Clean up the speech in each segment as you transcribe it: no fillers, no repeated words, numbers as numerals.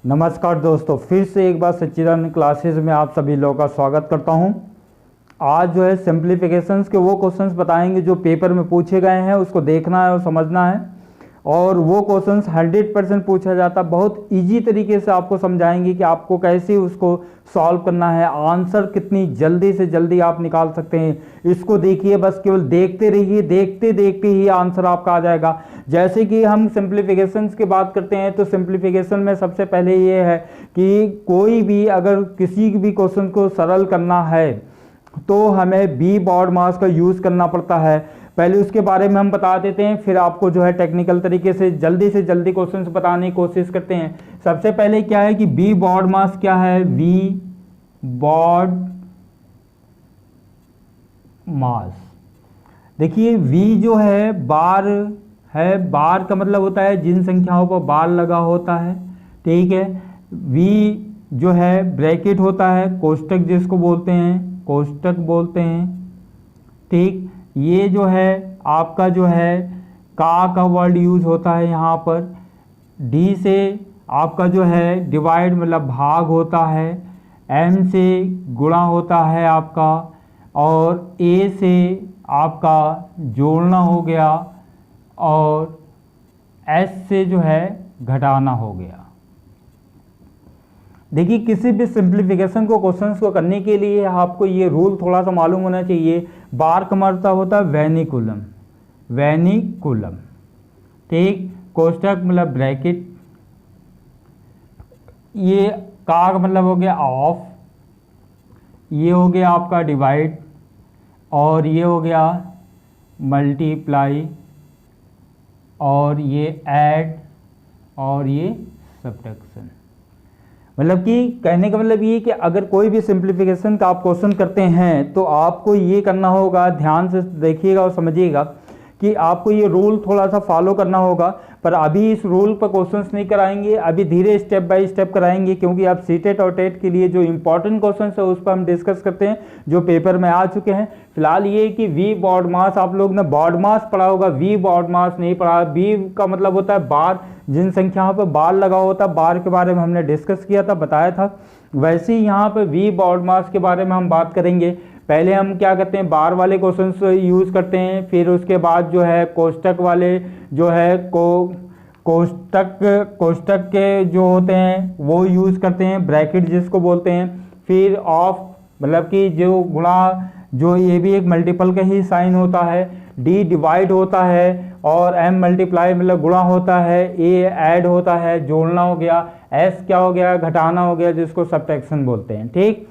नमस्कार दोस्तों, फिर से एक बार सच्चिदानंद क्लासेस में आप सभी लोगों का स्वागत करता हूं। आज जो है सिंप्लीफिकेशंस के वो क्वेश्चंस बताएंगे जो पेपर में पूछे गए हैं, उसको देखना है और समझना है। और वो क्वेश्चंस 100% पूछा जाता, बहुत इजी तरीके से आपको समझाएंगे कि आपको कैसे उसको सॉल्व करना है, आंसर कितनी जल्दी से जल्दी आप निकाल सकते हैं। इसको देखिए, बस केवल देखते रहिए, देखते देखते ही आंसर आपका आ जाएगा। जैसे कि हम सिंप्लीफिकेशंस की बात करते हैं तो सिंप्लीफिकेशन में सबसे पहले ये है कि कोई भी अगर किसी भी क्वेश्चन को सरल करना है तो हमें बी बॉड मास का यूज़ करना पड़ता है। पहले उसके बारे में हम बता देते हैं, फिर आपको जो है टेक्निकल तरीके से जल्दी क्वेश्चंस बताने की कोशिश करते हैं। सबसे पहले क्या है कि बी बॉड मास क्या है, बी बॉड मास। देखिए वी जो है बार है, बार का मतलब होता है जिन संख्याओं पर बार लगा होता है, ठीक है। वी जो है ब्रैकेट होता है, कोष्टक जिसको बोलते हैं, कोष्टक बोलते हैं, ठीक। ये जो है आपका जो है का वर्ड यूज होता है यहाँ पर। डी से आपका जो है डिवाइड मतलब भाग होता है, एम से गुणा होता है आपका, और ए से आपका जोड़ना हो गया, और एस से जो है घटाना हो गया। देखिए किसी भी सिंप्लीफिकेशन को क्वेश्चंस को करने के लिए आपको ये रूल थोड़ा सा मालूम होना चाहिए। बार का मतलब होता है वेनिकुलम, वेनिकुलम, ठीक। कोष्टक मतलब ब्रैकेट, ये का मतलब हो गया ऑफ, ये हो गया आपका डिवाइड, और ये हो गया मल्टीप्लाई, और ये ऐड, और ये सब्ट्रैक्शन। मतलब कि कहने का मतलब ये कि अगर कोई भी सिंप्लीफिकेशन का आप क्वेश्चन करते हैं तो आपको ये करना होगा, ध्यान से देखिएगा और समझिएगा कि आपको ये रूल थोड़ा सा फॉलो करना होगा। पर अभी इस रूल पर क्वेश्चंस नहीं कराएंगे, अभी धीरे स्टेप बाय स्टेप कराएंगे, क्योंकि आप सीटेट और टेट के लिए जो इंपॉर्टेंट क्वेश्चंस है उस पर हम डिस्कस करते हैं जो पेपर में आ चुके हैं। फिलहाल ये कि वी बॉड मास, आप लोग ने बॉड मास पढ़ा होगा, वी बॉड मास नहीं पढ़ा। वी का मतलब होता है बार, जिन संख्याओं पर बार लगा होता है, बार के बारे में हमने डिस्कस किया था, बताया था। वैसे ही यहाँ पर वी बॉड मास के बारे में हम बात करेंगे। पहले हम क्या करते हैं, बार वाले क्वेश्चंस यूज़ करते हैं, फिर उसके बाद जो है कोष्टक वाले जो है कोष्टक के जो होते हैं वो यूज़ करते हैं, ब्रैकेट जिसको बोलते हैं। फिर ऑफ मतलब कि जो गुणा, जो ये भी एक मल्टीपल का ही साइन होता है। डी डिवाइड होता है, और एम मल्टीप्लाई मतलब गुणा होता है, ए ऐड होता है, जोड़ना हो गया, एस क्या हो गया, घटाना हो गया, जिसको सब्ट्रैक्शन बोलते हैं, ठीक।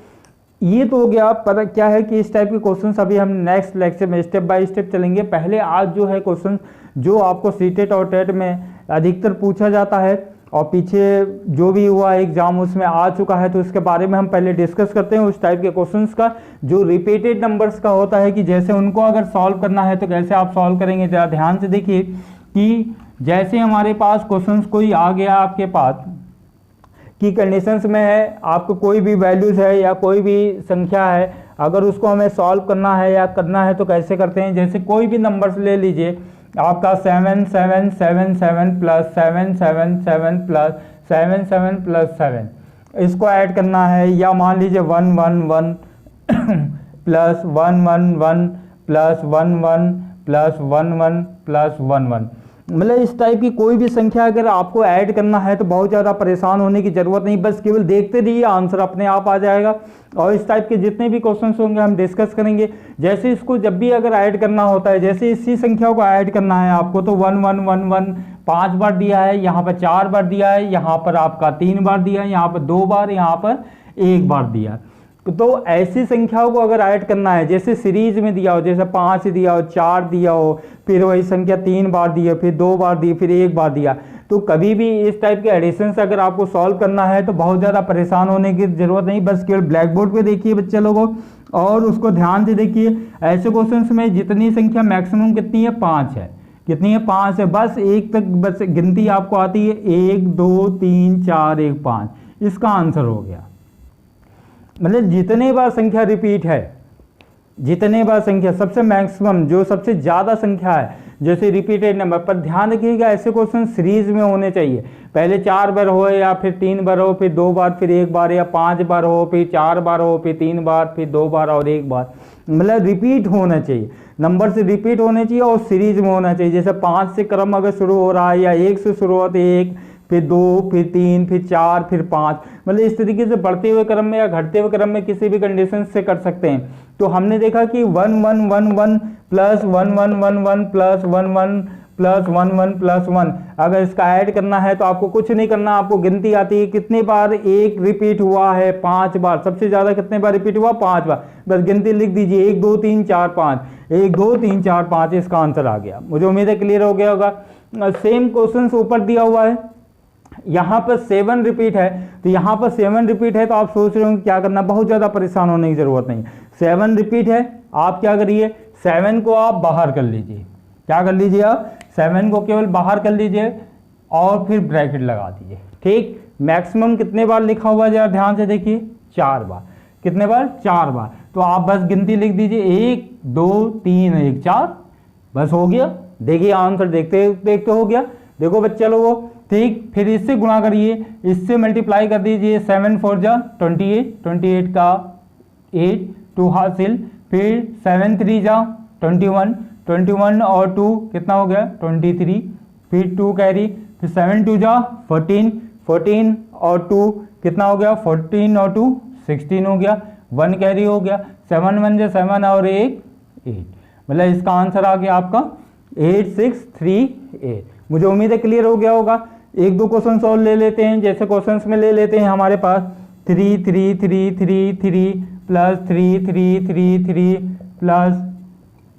ये तो हो गया। पर क्या है कि इस टाइप के क्वेश्चंस अभी हम नेक्स्ट लेक्चर में स्टेप बाय स्टेप चलेंगे। पहले आज जो है क्वेश्चन जो आपको सीटेट और टेट में अधिकतर पूछा जाता है और पीछे जो भी हुआ एग्जाम उसमें आ चुका है, तो इसके बारे में हम पहले डिस्कस करते हैं। उस टाइप के क्वेश्चंस का जो रिपीटेड नंबर्स का होता है कि जैसे उनको अगर सॉल्व करना है तो कैसे आप सॉल्व करेंगे। ज़रा ध्यान से देखिए कि जैसे हमारे पास क्वेश्चंस कोई आ गया आपके पास की कंडीशंस में है, आपको कोई भी वैल्यूज़ है या कोई भी संख्या है, अगर उसको हमें सॉल्व करना है या करना है तो कैसे करते हैं। जैसे कोई भी नंबर्स ले लीजिए, आपका 7777 प्लस 777 प्लस 77 प्लस 7, इसको ऐड करना है। या मान लीजिए 111 प्लस 111 प्लस 11 प्लस 11 प्लस 11, मतलब इस टाइप की कोई भी संख्या अगर आपको ऐड करना है तो बहुत ज़्यादा परेशान होने की ज़रूरत नहीं, बस केवल देखते रहिए, आंसर अपने आप आ जाएगा। और इस टाइप के जितने भी क्वेश्चंस होंगे हम डिस्कस करेंगे। जैसे इसको जब भी अगर ऐड करना होता है, जैसे इसी संख्या को ऐड करना है आपको, तो 1111 5 बार दिया है, यहाँ पर 4 बार दिया है, यहाँ पर आपका 3 बार दिया है, यहाँ पर 2 बार, यहाँ पर 1 बार दिया है। तो ऐसी संख्याओं को अगर ऐड करना है, जैसे सीरीज में दिया हो, जैसे 5 दिया हो, 4 दिया हो, फिर वही संख्या 3 बार दी है, फिर 2 बार दी, फिर 1 बार दिया, तो कभी भी इस टाइप के एडिशन से अगर आपको सॉल्व करना है तो बहुत ज़्यादा परेशान होने की ज़रूरत नहीं। बस केवल ब्लैक बोर्ड पे देखिए बच्चे लोगों, और उसको ध्यान से देखिए। ऐसे क्वेश्चन में जितनी संख्या मैक्सिमम कितनी है, 5 है। कितनी है, 5 है। बस 1 तक बस गिनती आपको आती है, 1 2 3 4 1 5, इसका आंसर हो गया। मतलब जितने बार संख्या रिपीट है, जितने बार संख्या सबसे मैक्सिमम जो सबसे ज़्यादा संख्या है, जैसे रिपीटेड नंबर। पर ध्यान रखिएगा ऐसे क्वेश्चन सीरीज में होने चाहिए, पहले 4 बार हो या फिर 3 बार हो, फिर 2 बार, फिर 1 बार, या 5 बार हो, फिर 4 बार हो, फिर 3 बार, फिर 2 बार और 1 बार। मतलब रिपीट होना चाहिए, नंबर से रिपीट होने चाहिए और सीरीज में होना चाहिए। जैसे 5 से क्रम अगर शुरू हो रहा है या 1 से शुरू होता है, 1 फिर 2 फिर 3 फिर 4 फिर 5, मतलब इस तरीके से बढ़ते हुए क्रम में या घटते हुए क्रम में किसी भी कंडीशन से कर सकते हैं। तो हमने देखा कि 1 1 1 1 प्लस 1 1 1 1 प्लस 1 1 प्लस 1 1 प्लस 1, अगर इसका ऐड करना है तो आपको कुछ नहीं करना, आपको गिनती आती है कितनी बार एक रिपीट हुआ है, 5 बार। सबसे ज्यादा कितने बार रिपीट हुआ, 5 बार। बस गिनती लिख दीजिए, 1 2 3 4 5, 1 2 3 4 5, इसका आंसर आ गया। मुझे उम्मीद है क्लियर हो गया होगा। सेम क्वेश्चन ऊपर दिया हुआ है, यहाँ पर 7 रिपीट है, तो यहाँ पर 7 रिपीट है, तो आप सोच रहे होंगे क्या करना, बहुत ज़्यादा परेशान होने की ज़रूरत नहीं। 7 रिपीट है, आप क्या करिए, 7 को आप बाहर कर लीजिए। क्या कर लीजिए आप, 7 को केवल बाहर कर लीजिए और फिर ब्रैकेट लगा दीजिए। ठीक, मैक्सिमम कितने बार लिखा हुआ है जरा ध्यान से देखिए, 4 बार। कितने बार, 4 बार। तो आप बस गिनती लिख दीजिए, 1 2 3 1 4, बस हो गया। देखिए आंसर देखते देखते हो गया। देखो बच्चे लोगों, ठीक, फिर इससे गुणा करिए, इससे मल्टीप्लाई कर दीजिए, 7 4 जा 28, 28 का 8 2 हासिल, फिर 7 3 जा 21, 21 और 2 कितना हो गया 23, फिर 2 कैरी, फिर 7 2 जा 14, 14 और 2 कितना हो गया 14 और 2 16 हो गया, 1 कैरी हो गया, 7 1 जा 7 और 1 8, मतलब इसका आंसर आ गया आपका 8638। मुझे उम्मीद है क्लियर हो गया होगा। एक दो क्वेश्चन सॉल्व ले लेते हैं। जैसे क्वेश्चंस में ले लेते हैं हमारे पास 3 3 3 3 3 प्लस 3 3 3 3 प्लस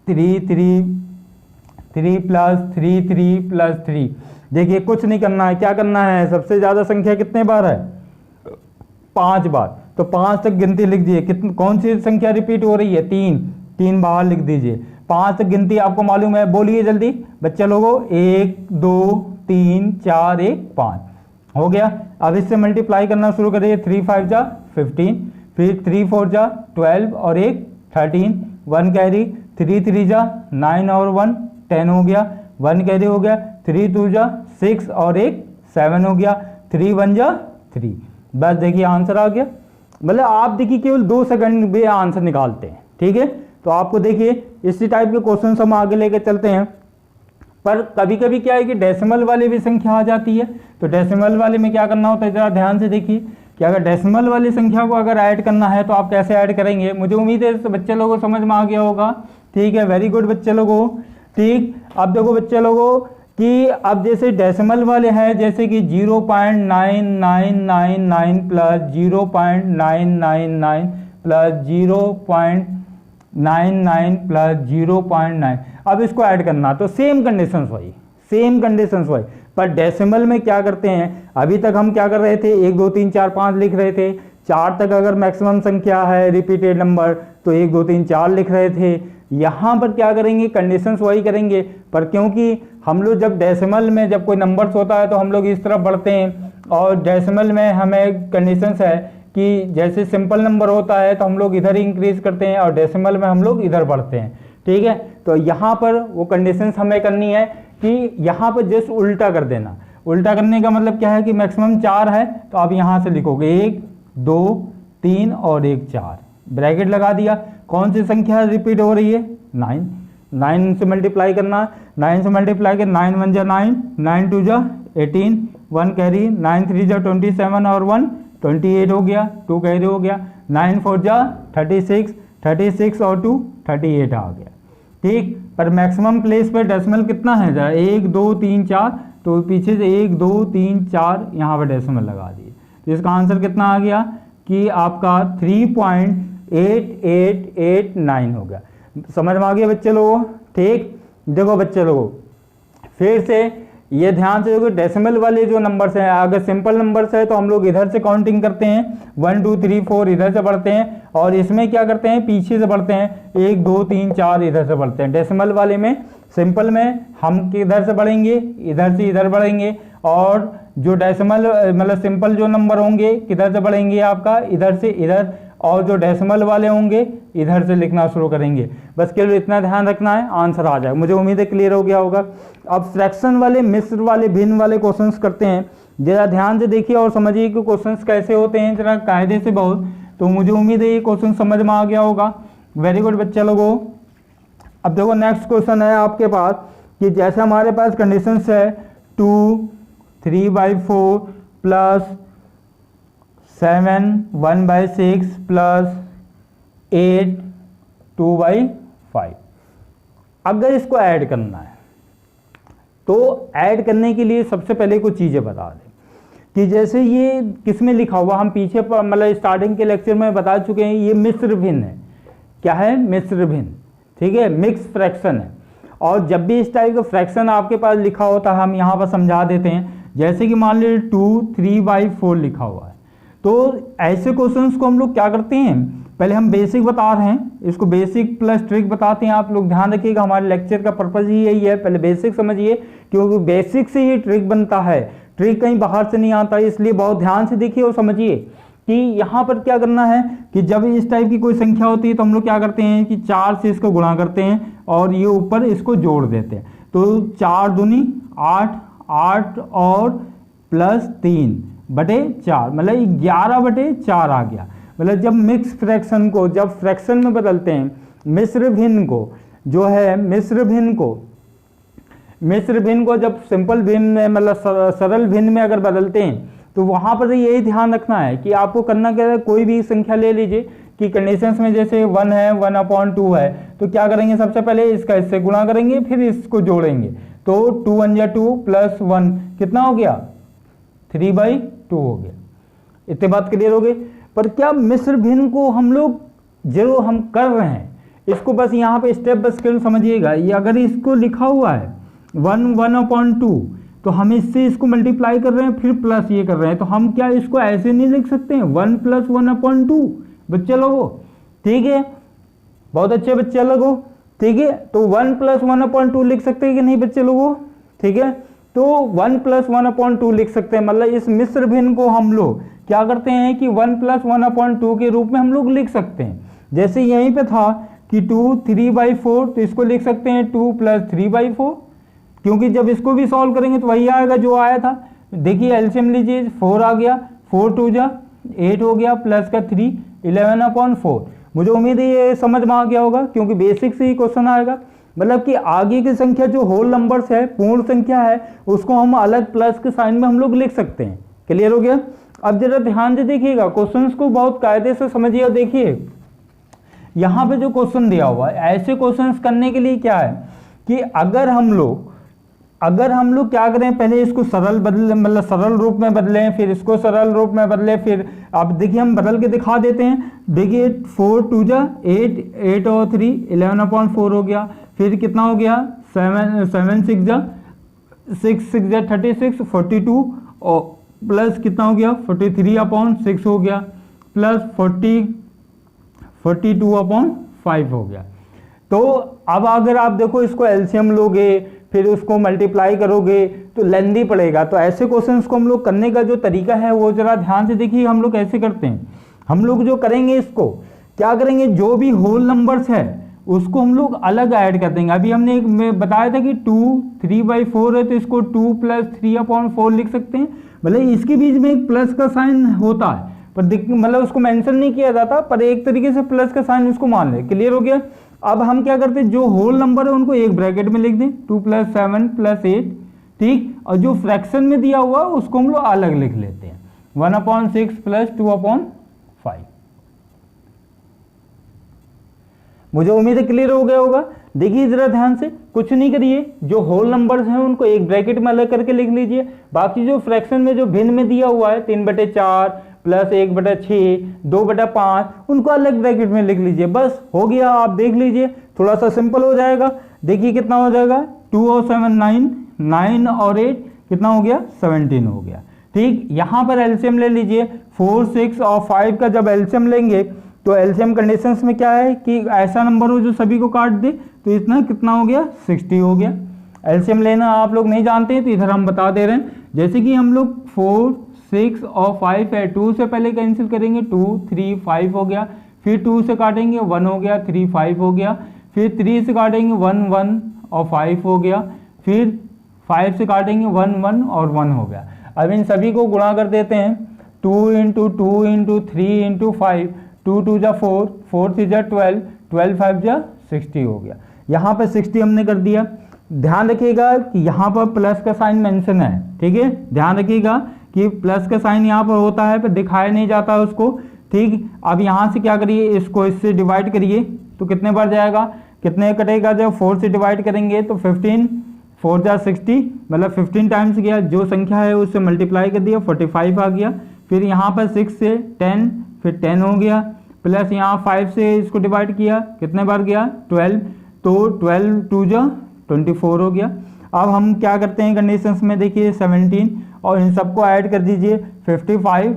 3 3 3 प्लस 3 3 प्लस 3। देखिए कुछ नहीं करना है, क्या करना है, सबसे ज़्यादा संख्या कितने बार है, 5 बार। तो 5 तक गिनती लिख दीजिए। कितनी कौन सी संख्या रिपीट हो रही है, 3, 3 बाहर लिख दीजिए। 5 तक गिनती आपको मालूम है, बोलिए जल्दी बच्चे लोगों, 1 2 3 4 1 5 हो गया। अब इससे मल्टीप्लाई करना शुरू करिए, 3 5 जा 15, फिर 3 4 जा 12 और 1 13, 1 कैरी, 3 3 जा 9 और 1 10 हो गया, 1 कैरी हो गया, 3 2 जा 6 और 1 7 हो गया, 3 1 जा 3। बस देखिए आंसर आ गया। मतलब आप देखिए केवल 2 सेकंड में आंसर निकालते हैं। ठीक है, तो आपको देखिए इसी टाइप के क्वेश्चन हम आगे लेके चलते हैं। पर कभी कभी क्या है कि डेसिमल वाले भी संख्या आ जाती है, तो डेसिमल वाले में क्या करना होता है, जरा ध्यान से देखिए कि अगर डेसिमल वाली संख्या को अगर ऐड करना है तो आप कैसे ऐड करेंगे। मुझे उम्मीद है बच्चे लोगों को समझ में आ गया होगा। ठीक है, वेरी गुड बच्चे लोगों। ठीक, अब देखो बच्चे लोगों कि अब जैसे डेसिमल वाले हैं, जैसे कि 0.9999 प्लस 0.999 प्लस 0.99 प्लस 0.9, अब इसको ऐड करना तो सेम कंडीशंस वही, सेम कंडीशंस वही। पर डेसिमल में क्या करते हैं, अभी तक हम क्या कर रहे थे, 1 2 3 4 5 लिख रहे थे। 4 तक अगर मैक्सिमम संख्या है रिपीटेड नंबर तो 1 2 3 4 लिख रहे थे। यहाँ पर क्या करेंगे, कंडीशंस वही करेंगे। पर क्योंकि हम लोग जब डेसिमल में जब कोई नंबर्स होता है तो हम लोग इस तरफ बढ़ते हैं, और डेसिमल में हमें कंडीशंस है कि जैसे सिंपल नंबर होता है तो हम लोग इधर ही इंक्रीज करते हैं और डेसिमल में हम लोग इधर बढ़ते हैं। ठीक है, तो यहाँ पर वो कंडीशंस हमें करनी है कि यहाँ पर जस्ट उल्टा कर देना। उल्टा करने का मतलब क्या है कि मैक्सिमम 4 है तो आप यहाँ से लिखोगे 1 2 3 और 1 4, ब्रैकेट लगा दिया। कौन सी संख्या रिपीट हो रही है, 9, 9 से मल्टीप्लाई करना, 9 से मल्टीप्लाई कर 9 1 जा 9, 9 2 जा 18, 1 कैरी, 9 3 जा 27 और 1 28 हो गया, 2 कैरी हो गया, 9 4 जा 36, 36 और 2 38 आ गया। ठीक, पर मैक्सिमम प्लेस पर डेसिमल कितना है, जरा 1 2 3 4, तो पीछे से 1 2 3 4 यहाँ पर डेसिमल लगा दिए। तो इसका आंसर कितना आ गया कि आपका 3.8889 हो गया। समझ में आ गया बच्चे लोगों। ठीक, देखो बच्चे लोगों फिर से ये ध्यान से देखो, डेसिमल वाले जो नंबर्स हैं, अगर सिंपल नंबर्स है तो हम लोग इधर से काउंटिंग करते हैं, 1 2 3 4 इधर से बढ़ते हैं, और इसमें क्या करते हैं, पीछे से बढ़ते हैं, 1 2 3 4 इधर से बढ़ते हैं। डेसिमल वाले में, सिंपल में हम किधर से बढ़ेंगे, इधर से इधर बढ़ेंगे, और जो डेसिमल मतलब सिंपल जो नंबर होंगे किधर से बढ़ेंगे, आपका इधर से इधर, और जो डेसिमल वाले होंगे इधर से लिखना शुरू करेंगे। बस केवल इतना ध्यान रखना है, आंसर आ जाएगा। मुझे उम्मीद है क्लियर हो गया होगा। अब फ्रैक्शन वाले, मिश्र वाले, भिन्न वाले क्वेश्चंस करते हैं। जरा ध्यान से देखिए और समझिए कि क्वेश्चंस कैसे होते हैं, जरा कायदे से बहुत। तो मुझे उम्मीद है ये क्वेश्चन समझ में आ गया होगा। वेरी गुड बच्चे लोगों। अब देखो नेक्स्ट क्वेश्चन है आपके पास कि जैसे हमारे पास कंडीशंस है 2 3/4 प्लस 7 1/6 प्लस 8 2/5। अगर इसको ऐड करना है तो ऐड करने के लिए सबसे पहले कुछ चीज़ें बता दें कि जैसे ये किस में लिखा हुआ, हम पीछे मतलब स्टार्टिंग के लेक्चर में बता चुके हैं, ये मिश्र भिन्न है। क्या है? मिश्र भिन्न, ठीक है, मिक्स फ्रैक्शन है। और जब भी इस टाइप का फ्रैक्शन आपके पास लिखा होता है हम यहाँ पर समझा देते हैं। जैसे कि मान लीजिए 2 3/4 लिखा हुआ है, तो ऐसे क्वेश्चंस को हम लोग क्या करते हैं, पहले हम बेसिक बता रहे हैं, इसको बेसिक प्लस ट्रिक बताते हैं। आप लोग ध्यान रखिएगा, हमारे लेक्चर का पर्पज ही यही है, पहले बेसिक समझिए, क्योंकि बेसिक से ही ट्रिक बनता है, ट्रिक कहीं बाहर से नहीं आता। इसलिए बहुत ध्यान से देखिए और समझिए कि यहाँ पर क्या करना है कि जब इस टाइप की कोई संख्या होती है तो हम लोग क्या करते हैं कि 4 से इसको गुणा करते हैं और ये ऊपर इसको जोड़ देते हैं। तो 4 दूनी 8, 8 और प्लस 3/4 मतलब 11/4 आ गया। मतलब जब मिक्स फ्रैक्शन को जब फ्रैक्शन में बदलते हैं, मिश्र भिन्न को जो है मिश्र भिन्न को जब सिंपल भिन्न में मतलब सरल भिन्न में अगर बदलते हैं तो वहाँ पर यही ध्यान रखना है कि आपको करना क्या है, कोई भी संख्या ले लीजिए कि कंडीशंस में जैसे 1 है 1/2 है, तो क्या करेंगे, सबसे पहले इसका इससे गुणा करेंगे फिर इसको जोड़ेंगे। तो 2 1 जा 2 प्लस 1 कितना हो गया, 3/2 हो गया। इतनी बात क्लियर हो गई। पर क्या मिश्र भिन्न को हम लोग जो हम कर रहे हैं इसको बस यहाँ पे स्टेप बस केवल समझिएगा। ये अगर इसको लिखा हुआ है 1 1/2 तो हम इससे इसको मल्टीप्लाई कर रहे हैं फिर प्लस ये कर रहे हैं, तो हम क्या इसको ऐसे नहीं लिख सकते हैं 1 + 1/2 बच्चे लोगों, ठीक है, बहुत अच्छे बच्चे लोगों, ठीक है। तो 1 + 1/2 लिख सकते हैं कि नहीं बच्चे लोगों, ठीक है। तो 1 + 1/2 लिख सकते हैं। मतलब इस मिश्र भिन्न को हम लोग क्या करते हैं कि 1 + 1/2 के रूप में हम लोग लिख सकते हैं। जैसे यहीं पे था कि 2 3/4 तो इसको लिख सकते हैं 2 + 3/4, क्योंकि जब इसको भी सॉल्व करेंगे तो वही आएगा जो आया था। देखिए एलसीएम लीजिए, 4 आ गया, 4 2 जा 8 हो गया, प्लस का 3 11/4। मुझे उम्मीद है ये समझ में आ गया होगा, क्योंकि बेसिक से ही क्वेश्चन आएगा। मतलब कि आगे की संख्या जो होल नंबर्स है, पूर्ण संख्या है, उसको हम अलग प्लस के साइन में हम लोग लिख सकते हैं। क्लियर हो गया। अब जरा ध्यान से देखिएगा, क्वेश्चंस को बहुत कायदे से समझिए। देखिए यहाँ पे जो क्वेश्चन दिया हुआ है, ऐसे क्वेश्चंस करने के लिए क्या है कि अगर हम लोग क्या करें, पहले इसको सरल बदले मतलब सरल रूप में बदलें, फिर इसको सरल रूप में बदलें, फिर अब देखिए हम बदल के दिखा देते हैं। देखिए 4 2 जा 8 8 और 3 11/4 हो गया। फिर कितना हो गया 7 6 जा 36 42 और प्लस कितना हो गया 43/6 हो गया, प्लस 42/5 हो गया। तो अब अगर आप देखो इसको एलसीएम लोगे फिर उसको मल्टीप्लाई करोगे तो लेंदी पड़ेगा। तो ऐसे क्वेश्चंस को हम लोग करने का जो तरीका है वो जरा ध्यान से देखिए हम लोग कैसे करते हैं। हम लोग जो करेंगे इसको क्या करेंगे, जो भी होल नंबर्स है उसको हम लोग अलग ऐड कर देंगे। अभी हमने एक बताया था कि 2 3/4 है तो इसको 2 + 3/4 लिख सकते हैं। मतलब इसके बीच में एक प्लस का साइन होता है पर मतलब उसको मेंशन नहीं किया जाता, पर एक तरीके से प्लस का साइन इसको मान ले। क्लियर हो गया। अब हम क्या करते हैं, जो होल नंबर है उनको एक ब्रैकेट में लिख दें 2 + 7 + 8, ठीक, और जो फ्रैक्शन में दिया हुआ उसको हम लोग अलग लिख लेते हैं 1/6 + 2/5। मुझे उम्मीद है क्लियर हो गया होगा। देखिए जरा ध्यान से, कुछ नहीं करिए, जो होल नंबर्स हैं उनको एक ब्रैकेट में अलग करके लिख लीजिए। बाकी जो फ्रैक्शन में जो भिन्न में दिया हुआ है 3/4 प्लस 1/6 2/5 उनको अलग ब्रैकेट में लिख लीजिए। बस हो गया। आप देख लीजिए थोड़ा सा सिंपल हो जाएगा। देखिए कितना हो जाएगा 2 और 7 9 9 और 8 कितना हो गया 17 हो गया, ठीक। यहाँ पर एलसीएम ले लीजिए 4 6 और 5 का जब एलसीएम लेंगे तो एलसीएम कंडीशंस में क्या है कि ऐसा नंबर हो जो सभी को काट दे, तो इतना कितना हो गया 60 हो गया। एलसीएम लेना आप लोग नहीं जानते हैं तो इधर हम बता दे रहे हैं। जैसे कि हम लोग 4 6 और 5 है, 2 से पहले कैंसिल करेंगे, 2 3 5 हो गया, फिर 2 से काटेंगे 1 हो गया, 3 5 हो गया, फिर 3 से काटेंगे 1 1 और 5 हो गया, फिर 5 से काटेंगे 1 1 और 1 हो गया। अब इन सभी को गुणा कर देते हैं, 2 इंटू 2 इंटू 3 इंटू 5, 2 2 जा 4, 4 3 जा 12, 12 5 जा 60 हो गया। यहाँ पर 60 हमने कर दिया। ध्यान रखिएगा कि यहाँ पर प्लस का साइन मेंशन है, ठीक है, ध्यान रखिएगा कि प्लस का साइन यहाँ पर होता है पर दिखाया नहीं जाता है उसको, ठीक। अब यहाँ से क्या करिए, इसको इससे डिवाइड करिए तो कितने बार जाएगा, कितने कटेगा, जब 4 से डिवाइड करेंगे तो 15, 4 जा 60, मतलब 15 टाइम्स गया, जो संख्या है उससे मल्टीप्लाई कर दिया, 45 आ गया। फिर यहाँ पर 6 से 10, फिर 10 हो गया, प्लस यहाँ 5 से इसको डिवाइड किया, कितने बार गया, 12, तो 12 2 जा 24 हो गया। अब हम क्या करते हैं कंडीशंस में, देखिए 17 और इन सबको ऐड कर दीजिए, 55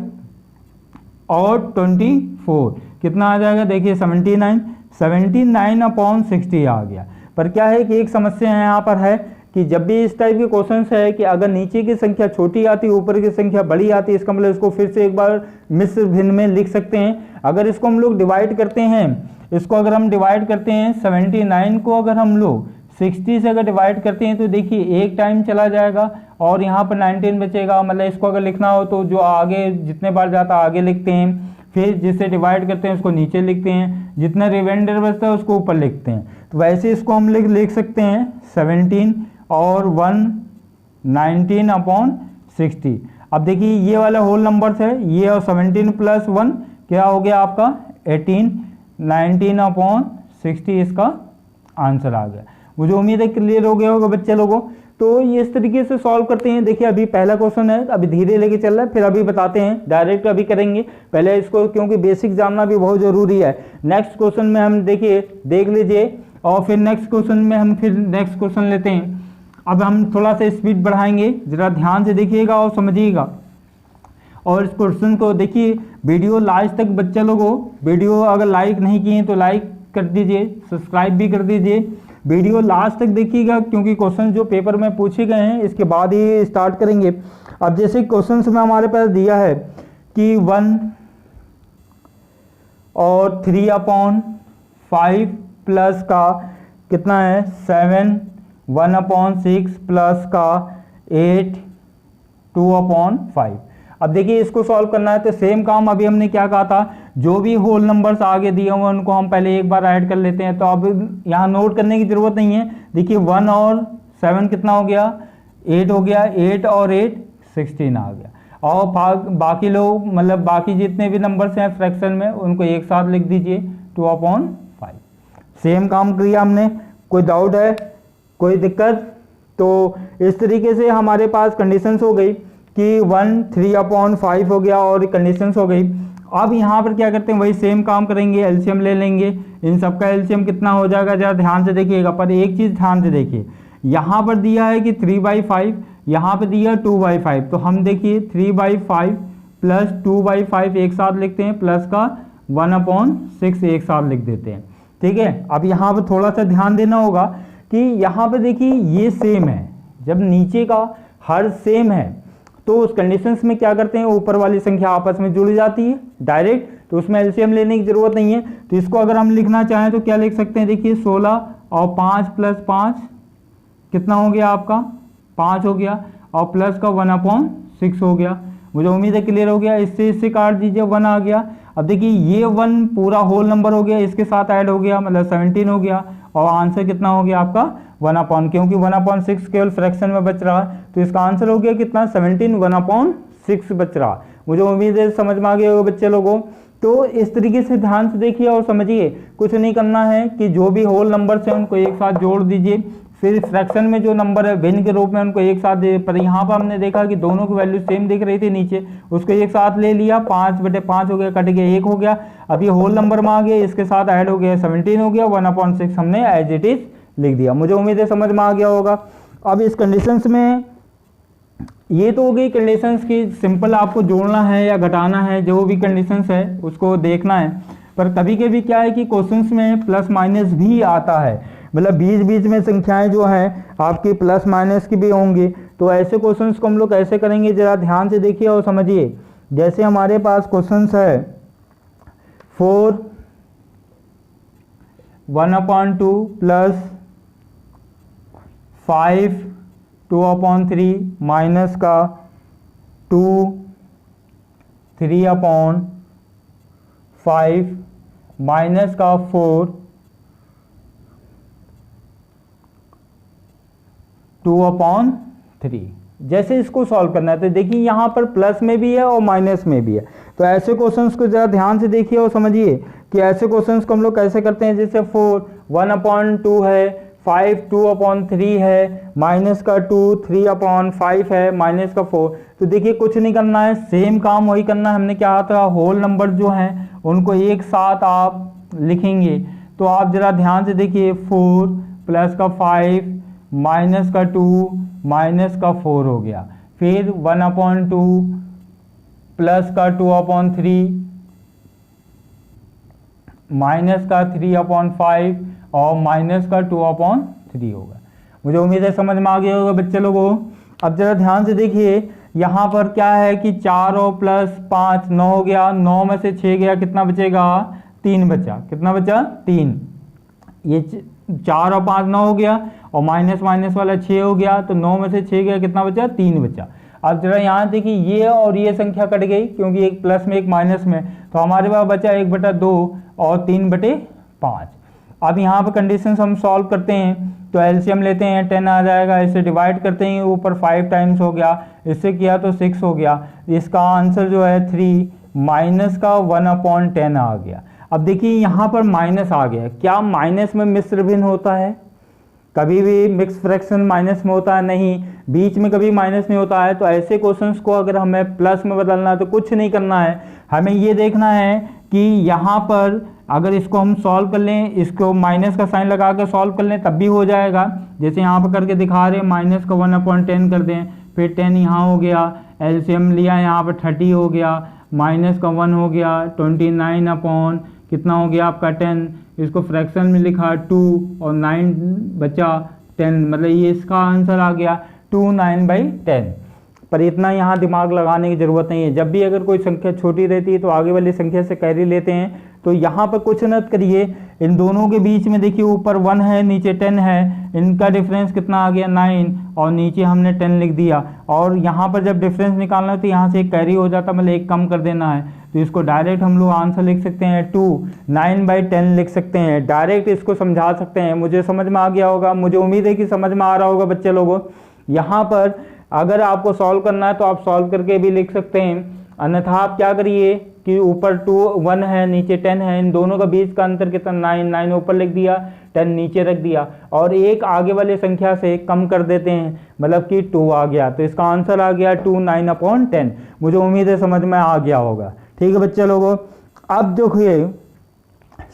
और 24 कितना आ जाएगा, देखिए 79, 79 अपॉन 60 आ गया। पर क्या है कि एक समस्या यहाँ पर है कि जब भी इस टाइप के क्वेश्चंस है कि अगर नीचे की संख्या छोटी आती है ऊपर की संख्या बड़ी आती है, इसका मतलब इसको फिर से एक बार मिश्र भिन्न में लिख सकते हैं। अगर इसको हम लोग डिवाइड करते हैं, इसको अगर हम डिवाइड करते हैं 79 को अगर हम लोग 60 से अगर डिवाइड करते हैं तो देखिए एक टाइम चला जाएगा और यहाँ पर 19 बचेगा। मतलब इसको अगर लिखना हो तो जो आगे जितने बार जाता आगे लिखते हैं, फिर जिससे डिवाइड करते हैं उसको नीचे लिखते हैं, जितना रिमाइंडर बचता है उसको ऊपर लिखते हैं। तो वैसे इसको हम लिख सकते हैं 17 और 1 19 अपॉन 60। अब देखिए ये वाला होल नंबर्स है, ये और 17 प्लस 1 क्या हो गया आपका 18, 19 अपॉन 60 इसका आंसर आ गया। मुझे उम्मीद है क्लियर हो गया होगा बच्चे लोगों। तो ये इस तरीके से सॉल्व करते हैं। देखिए अभी पहला क्वेश्चन है, अभी धीरे लेके चल रहा है, फिर अभी बताते हैं, डायरेक्ट अभी करेंगे पहले इसको, क्योंकि बेसिक जानना भी बहुत ज़रूरी है। नेक्स्ट क्वेश्चन में हम देखिए देख लीजिए और फिर नेक्स्ट क्वेश्चन में हम फिर नेक्स्ट क्वेश्चन लेते हैं। अब हम थोड़ा सा स्पीड बढ़ाएंगे, ज़रा ध्यान से देखिएगा और समझिएगा और इस क्वेश्चन को देखिए। वीडियो लास्ट तक बच्चे लोगों, वीडियो अगर लाइक नहीं किए तो लाइक कर दीजिए, सब्सक्राइब भी कर दीजिए, वीडियो लास्ट तक देखिएगा क्योंकि क्वेश्चन जो पेपर में पूछे गए हैं इसके बाद ही स्टार्ट करेंगे। अब जैसे क्वेश्चन में हमारे पास दिया है कि 1 और 3 अपॉन 5 प्लस का कितना है 7, 1 अपॉन 6 प्लस का 8, 2 अपॉन 5। अब देखिए इसको सॉल्व करना है तो सेम काम अभी हमने क्या कहा था, जो भी होल नंबर्स आगे दिए हुए उनको हम पहले एक बार ऐड कर लेते हैं। तो अब यहाँ नोट करने की ज़रूरत नहीं है। देखिए 1 और 7 कितना हो गया 8 हो गया, 8 और 8 16 आ गया। और बाकी लोग मतलब बाकी जितने भी नंबर्स हैं फ्रैक्शन में उनको एक साथ लिख दीजिए 2 अपॉन 5। सेम काम किया हमने, कोई डाउट है, कोई दिक्कत? तो इस तरीके से हमारे पास कंडीशंस हो गई कि 1 3 अपॉन 5 हो गया और कंडीशंस हो गई। अब यहाँ पर क्या करते हैं, वही सेम काम करेंगे, एलसीएम ले लेंगे। इन सब का एलसीएम कितना हो जाएगा जरा ध्यान से देखिएगा। पर एक चीज़ ध्यान से देखिए, यहाँ पर दिया है कि 3/5, यहाँ पर दिया 2/5। तो हम देखिए 3/5 प्लस 2/5 एक साथ लिखते हैं, प्लस का 1/6 एक साथ लिख देते हैं, ठीक है। अब यहाँ पर थोड़ा सा ध्यान देना होगा कि यहाँ पर देखिए ये सेम है, जब नीचे का हर सेम है तो उस कंडीशंस में क्या करते हैं, ऊपर वाली संख्या आपस में जुड़ जाती है डायरेक्ट, तो उसमें एलसीएम लेने की ज़रूरत नहीं है। तो इसको अगर हम लिखना चाहें तो क्या लिख सकते हैं, देखिए 16 और 5 प्लस 5 कितना हो गया आपका 5 हो गया, और प्लस का 1/6 हो गया। मुझे उम्मीद है क्लियर हो गया। इससे काट दीजिए 1 आ गया। अब देखिए ये 1 पूरा होल नंबर हो गया, इसके साथ ऐड हो गया मतलब 17 हो गया, और आंसर कितना हो गया आपका 1/, क्योंकि 1/6 केवल फ्रैक्शन में बच रहा है तो इसका आंसर हो गया कितना 17, 1/6 बच रहा। मुझे उम्मीद है समझ में आ गया होगा बच्चे लोगों। तो इस तरीके से ध्यान से देखिए और समझिए, कुछ नहीं करना है कि जो भी होल नंबर्स हैं उनको एक साथ जोड़ दीजिए, फिर फ्रैक्शन में जो नंबर है भिन्न के रूप में उनको एक साथ दे। पर यहाँ पर हमने देखा कि दोनों की वैल्यू सेम दिख रही थी नीचे, उसको एक साथ ले लिया, 5/5 हो गया, कट गया 1 हो गया। अब ये होल नंबर में आ गया, इसके साथ ऐड हो गया 17 हो गया, 1/6 हमने एज इट इज लिख दिया। मुझे उम्मीद है समझ में आ गया होगा। अब इस कंडीशंस में ये तो हो गई कंडीशंस की, सिंपल आपको जोड़ना है या घटाना है, जो भी कंडीशंस है उसको देखना है। पर कभी कभी क्या है कि क्वेश्चंस में प्लस माइनस भी आता है, मतलब बीच बीच में संख्याएं जो हैं आपकी प्लस माइनस की भी होंगी। तो ऐसे क्वेश्चंस को हम लोग कैसे करेंगे, जरा ध्यान से देखिए और समझिए। जैसे हमारे पास क्वेश्चंस है 4 1/2 प्लस 5 2/3 माइनस का 2 3/5 माइनस का 4 2/3। जैसे इसको सॉल्व करना है तो देखिए यहाँ पर प्लस में भी है और माइनस में भी है। तो ऐसे क्वेश्चंस को ज़रा ध्यान से देखिए और समझिए कि ऐसे क्वेश्चंस को हम लोग कैसे करते हैं। जैसे 4 1/2 है, 5 2/3 है, माइनस का 2 3/5 है, माइनस का 4। तो देखिए कुछ नहीं करना है, सेम काम वही करना है। हमने क्या था, होल नंबर जो हैं उनको एक साथ आप लिखेंगे। तो आप ज़रा ध्यान से देखिए, 4 प्लस का 5 माइनस का 2 माइनस का 4 हो गया। फिर 1/2 प्लस का 2/3 माइनस का 3/5 और माइनस का 2/3 होगा। मुझे उम्मीद है समझ में आ गया होगा बच्चे लोगों। अब जरा ध्यान से देखिए, यहाँ पर क्या है कि 4 और प्लस 5 9 हो गया, 9 में से 6 गया, कितना बचेगा, 3 बचा। कितना बचा, 3। ये 4 और 5 9 हो गया और माइनस माइनस वाला 6 हो गया, तो 9 में से 6 गया, कितना बचा, 3 बचा। अब जरा यहाँ देखिए, ये और ये संख्या कट गई क्योंकि एक प्लस में एक माइनस में, तो हमारे पास बचा 1/2 और 3/5। अब यहाँ पर कंडीशंस हम सॉल्व करते हैं तो एलसीएम लेते हैं, 10 आ जाएगा। इसे डिवाइड करते हैं, ऊपर 5 टाइम्स हो गया, इससे किया तो 6 हो गया। इसका आंसर जो है 3 माइनस का 1/10 आ गया। अब देखिए यहाँ पर माइनस आ गया, क्या माइनस में मिश्र भिन्न होता है? कभी भी मिक्स फ्रैक्शन माइनस में होता है नहीं, बीच में कभी माइनस नहीं होता है। तो ऐसे क्वेश्चंस को अगर हमें प्लस में बदलना है तो कुछ नहीं करना है, हमें ये देखना है कि यहाँ पर अगर इसको हम सॉल्व कर लें, इसको माइनस का साइन लगा कर सॉल्व कर लें तब भी हो जाएगा। जैसे यहाँ पर करके दिखा रहे हैं, माइनस का 1/10 कर दें, फिर 10 यहाँ हो गया, एलसीएम लिया यहाँ पर 30 हो गया, माइनस का 1 हो गया, 29 अपॉन कितना हो गया आपका 10, इसको फ्रैक्शन में लिखा 2 और 9 बचा 10, मतलब ये इसका आंसर आ गया 29/10। पर इतना यहाँ दिमाग लगाने की ज़रूरत नहीं है। जब भी अगर कोई संख्या छोटी रहती है तो आगे वाली संख्या से कैरी लेते हैं। तो यहाँ पर कुछ न करिए, इन दोनों के बीच में देखिए ऊपर 1 है नीचे 10 है, इनका डिफरेंस कितना आ गया 9 और नीचे हमने 10 लिख दिया। और यहाँ पर जब डिफरेंस निकालना है तो यहाँ से एक कैरी हो जाता, मतलब एक कम कर देना है। तो इसको डायरेक्ट हम लोग आंसर लिख सकते हैं 2 9/10 लिख सकते हैं, डायरेक्ट इसको समझा सकते हैं। मुझे समझ में आ गया होगा, मुझे उम्मीद है कि समझ में आ रहा होगा बच्चे लोगों। यहाँ पर अगर आपको सॉल्व करना है तो आप सॉल्व करके भी लिख सकते हैं, अन्यथा आप क्या करिए कि ऊपर 1 है नीचे 10 है, इन दोनों का बीच का अंतर कितना 9 ऊपर लिख दिया, 10 नीचे रख दिया और एक आगे वाली संख्या से कम कर देते हैं, मतलब कि 2 आ गया। तो इसका आंसर आ गया 2 9/10। मुझे उम्मीद है समझ में आ गया होगा। ठीक है बच्चे लोगों। अब देखिए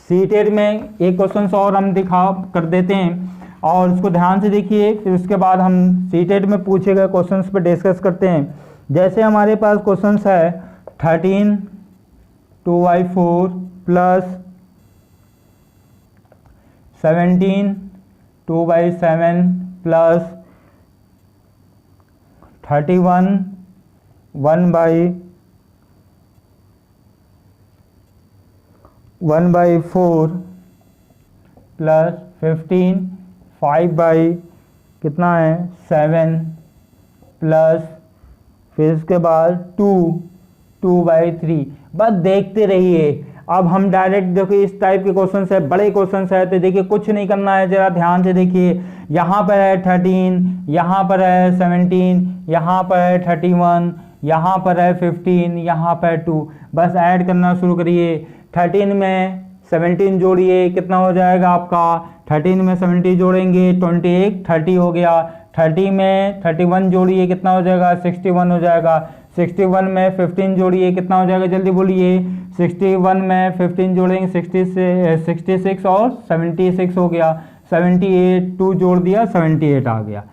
सीटेट में एक क्वेश्चन और हम दिखा कर देते हैं और इसको ध्यान से देखिए, फिर उसके बाद हम सीटेट में पूछे गए क्वेश्चंस पर डिस्कस करते हैं। जैसे हमारे पास क्वेश्चंस है 13 2/4 प्लस 17 2/7 प्लस 31 1/4 प्लस 15 5 कितना है 7 प्लस फिर इसके बाद 2/3। बस देखते रहिए। अब हम डायरेक्ट देखिए इस टाइप के क्वेश्चन है, बड़े क्वेश्चन है, तो देखिए कुछ नहीं करना है, जरा ध्यान से देखिए। यहाँ पर है 13, यहाँ पर है 17, यहाँ पर है 31, यहाँ पर है 15, यहाँ पर 2। बस ऐड करना शुरू करिए। 13 में 17 जोड़िए, कितना हो जाएगा आपका, 13 में 70 जोड़ेंगे 28 30 हो गया। 30 में 31 जोड़िए, कितना हो जाएगा 61 हो जाएगा। 61 में 15 जोड़िए, कितना हो जाएगा जल्दी बोलिए। 61 में 15 जोड़ेंगे 66 और 76 हो गया। 78 2 जोड़ दिया 78 आ गया।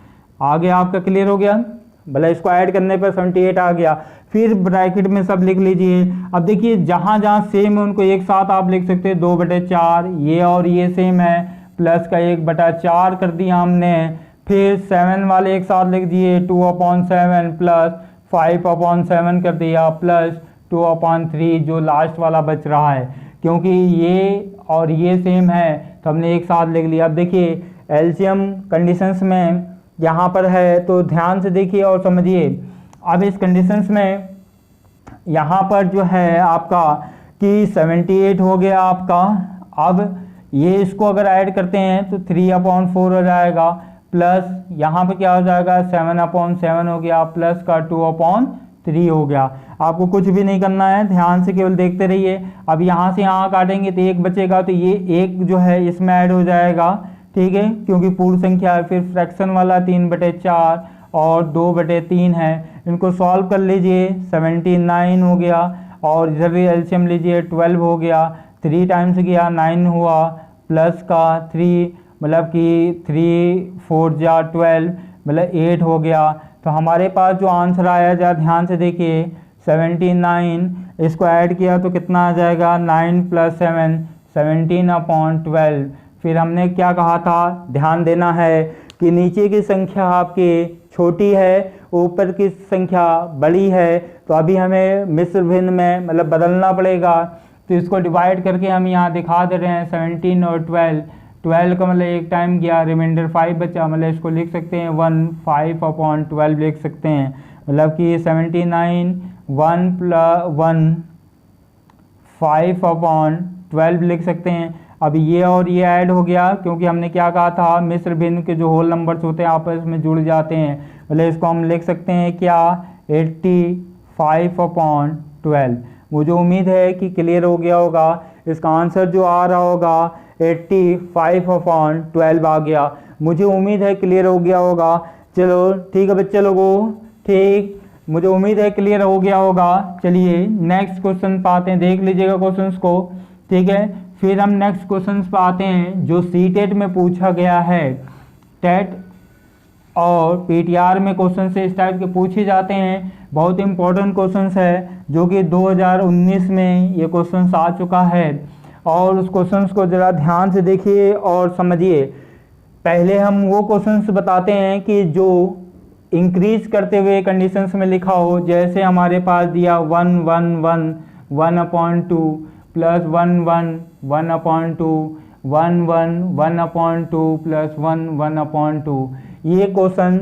आगे आपका क्लियर हो गया, भले इसको ऐड करने पर 78 आ गया। फिर ब्रैकेट में सब लिख लीजिए। अब देखिए जहाँ जहाँ सेम है उनको एक साथ आप लिख सकते हैं 2/4, ये और ये सेम है, प्लस का 1/4 कर दिया हमने। फिर 7 वाले एक साथ लिख दिए 2/7 प्लस 5/7 कर दिया प्लस 2/3 जो लास्ट वाला बच रहा है, क्योंकि ये और ये सेम है तो हमने एक साथ लिख लिया। अब देखिए एलसीएम कंडीशंस में यहाँ पर है तो ध्यान से देखिए और समझिए। अब इस कंडीशंस में यहाँ पर जो है आपका कि 78 हो गया आपका। अब ये इसको अगर ऐड करते हैं तो 3/4 हो जाएगा प्लस यहाँ पे क्या हो जाएगा 7/7 हो गया प्लस का 2/3 हो गया। आपको कुछ भी नहीं करना है, ध्यान से केवल देखते रहिए। अब यहाँ से यहाँ काटेंगे तो 1 बचेगा, तो ये 1 जो है इसमें ऐड हो जाएगा, ठीक है, क्योंकि पूर्ण संख्या है। फिर फ्रैक्शन वाला 3/4 और 2/3 है, इनको सॉल्व कर लीजिए 79 हो गया। और इधर भी एलसीएम लीजिए 12 हो गया, 3 टाइम्स गया 9 हुआ प्लस का 3 मतलब कि 3 4 जा 12 मतलब 8 हो गया। तो हमारे पास जो आंसर आया जा ध्यान से देखिए 79, इसको ऐड किया तो कितना आ जाएगा 9 + 7 17/12। फिर हमने क्या कहा था, ध्यान देना है कि नीचे की संख्या आपकी छोटी है, ऊपर की संख्या बड़ी है, तो अभी हमें मिश्र भिन्न में मतलब बदलना पड़ेगा। तो इसको डिवाइड करके हम यहाँ दिखा दे रहे हैं 17 और 12 का मतलब एक टाइम गया, रिमाइंडर 5 बचा, मतलब इसको लिख सकते हैं 1 5/12 लिख सकते हैं। मतलब कि 79 1 + 1 5/12 लिख सकते हैं। अब ये और ये ऐड हो गया, क्योंकि हमने क्या कहा था मिश्र भिन्न के जो होल नंबर्स होते हैं आपस में जुड़ जाते हैं, मतलब इसको हम लिख सकते हैं क्या 85/12। मुझे उम्मीद है कि क्लियर हो गया होगा। इसका आंसर जो आ रहा होगा 85/12 आ गया। मुझे उम्मीद है क्लियर हो गया होगा। चलो ठीक है बच्चे लोगों, ठीक, मुझे उम्मीद है क्लियर हो गया होगा। चलिए नेक्स्ट क्वेश्चन पे आते हैं, देख लीजिएगा क्वेश्चंस को, ठीक है। फिर हम नेक्स्ट क्वेश्चंस पे आते हैं जो सीटेट में पूछा गया है। टेट और पीटीआर में क्वेश्चन से इस टाइप के पूछे जाते हैं, बहुत इंपॉर्टेंट क्वेश्चंस है जो कि 2019 में ये क्वेश्चंस आ चुका है। और उस क्वेश्चंस को ज़रा ध्यान से देखिए और समझिए। पहले हम वो क्वेश्चंस बताते हैं कि जो इंक्रीज करते हुए कंडीशंस में लिखा हो, जैसे हमारे पास दिया 1 1 1 1/2 प्लस 1 1 1/2 1 1 1/2 प्लस 1 1/2। ये क्वेश्चन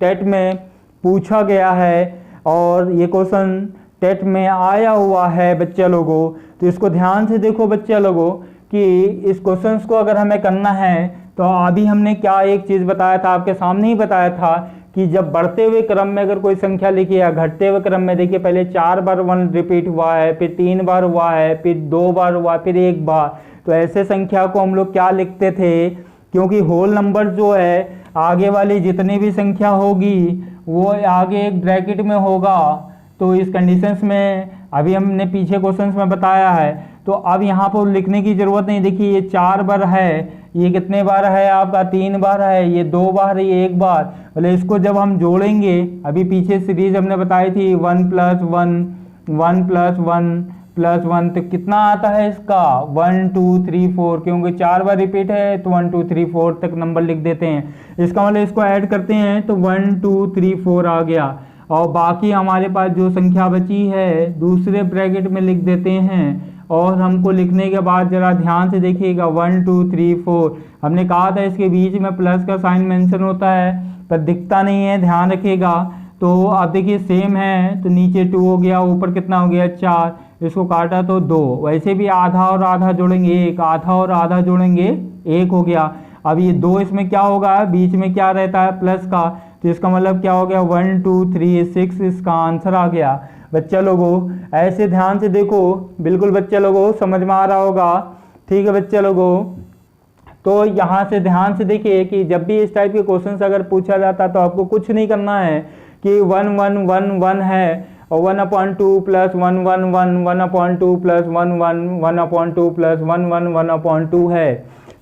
टेट में पूछा गया है और ये क्वेश्चन टेट में आया हुआ है बच्चे लोगों। तो इसको ध्यान से देखो बच्चे लोगों कि इस क्वेश्चंस को अगर हमें करना है तो अभी हमने क्या एक चीज़ बताया था, आपके सामने ही बताया था कि जब बढ़ते हुए क्रम में अगर कोई संख्या लिखी है, घटते हुए क्रम में देखिए पहले 4 बार 1 रिपीट हुआ है, फिर 3 बार हुआ है, फिर 2 बार हुआ, फिर 1 बार, तो ऐसे संख्या को हम लोग क्या लिखते थे, क्योंकि होल नंबर जो है आगे वाली जितनी भी संख्या होगी वो आगे एक ब्रैकेट में होगा। तो इस कंडीशंस में अभी हमने पीछे क्वेश्चंस में बताया है, तो अब यहाँ पर लिखने की ज़रूरत नहीं। देखिए ये 4 बार है, ये कितने बार है आपका 3 बार है, ये 2 बार है, ये 1 बार, बोले इसको जब हम जोड़ेंगे, अभी पीछे सीरीज हमने बताई थी 1 + 1 1 + 1 + 1, तो कितना आता है इसका 1 2 3 4, क्योंकि 4 बार रिपीट है तो 1 2 3 4 तक नंबर लिख देते हैं। इसका मतलब इसको ऐड करते हैं तो 1 2 3 4 आ गया, और बाकी हमारे पास जो संख्या बची है दूसरे ब्रैकेट में लिख देते हैं। और हमको लिखने के बाद जरा ध्यान से देखिएगा 1 2 3 4, हमने कहा था इसके बीच में प्लस का साइन मेंशन होता है पर दिखता नहीं है, ध्यान रखिएगा। तो अब देखिए सेम है तो नीचे 2 हो गया, ऊपर कितना हो गया 4, इसको काटा तो 2, वैसे भी आधा और आधा जोड़ेंगे 1, आधा और आधा जोड़ेंगे 1 हो गया। अब ये 2 इसमें क्या होगा, बीच में क्या रहता है प्लस का, तो इसका मतलब क्या हो गया 1 2 3 6, इसका आंसर आ गया। बच्चा लोगों ऐसे ध्यान से देखो, बिल्कुल बच्चे लोगों समझ में आ रहा होगा, ठीक है बच्चे लोगों। तो यहाँ से ध्यान से देखिए कि जब भी इस टाइप के क्वेश्चंस अगर पूछा जाता तो आपको कुछ नहीं करना है कि 1 1 1 1 है और 1/2 प्लस 1 1 1 1/2 प्लस 1 1 1/2 प्लस 1 1 1/2 है।